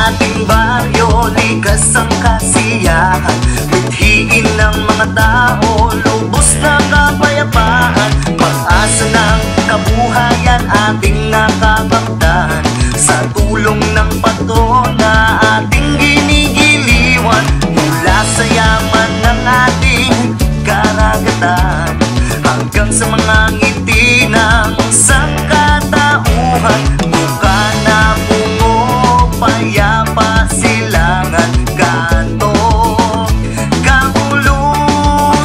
ating baryo, likas ang kasiyahan. Bithiin ng mga tao, lubos na kapayapaan. Pag-asa ng kabuhayan ating nakabagdan, sa tulong ng pato na ating ginigiliwan. Mula sa yaman ng ating karagatan, hanggang sa mga ngiti ng sangkatauhan. Buka na bungo, payapa, silangan, kanto, kahulusan.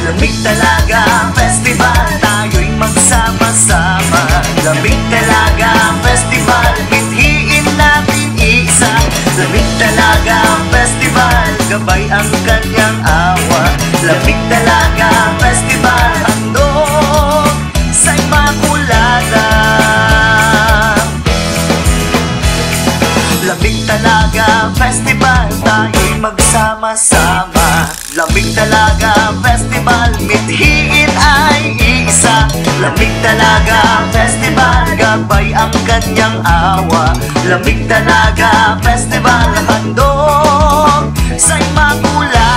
Lamig talaga festival, tayo'y magsama-sama. Lamig talaga festival, mithiin natin isa. Lamig talaga festival, gabay ang kanyang awa. Lamig talaga festival, handog sa Immaculada. Lamig talaga festival, tayo'y magsama-sama. Lamig talaga festival, mithiin ay isa. Lamig talaga festival, gabay ang kanyang awa. Lamig talaga festival, handog sa Immaculada.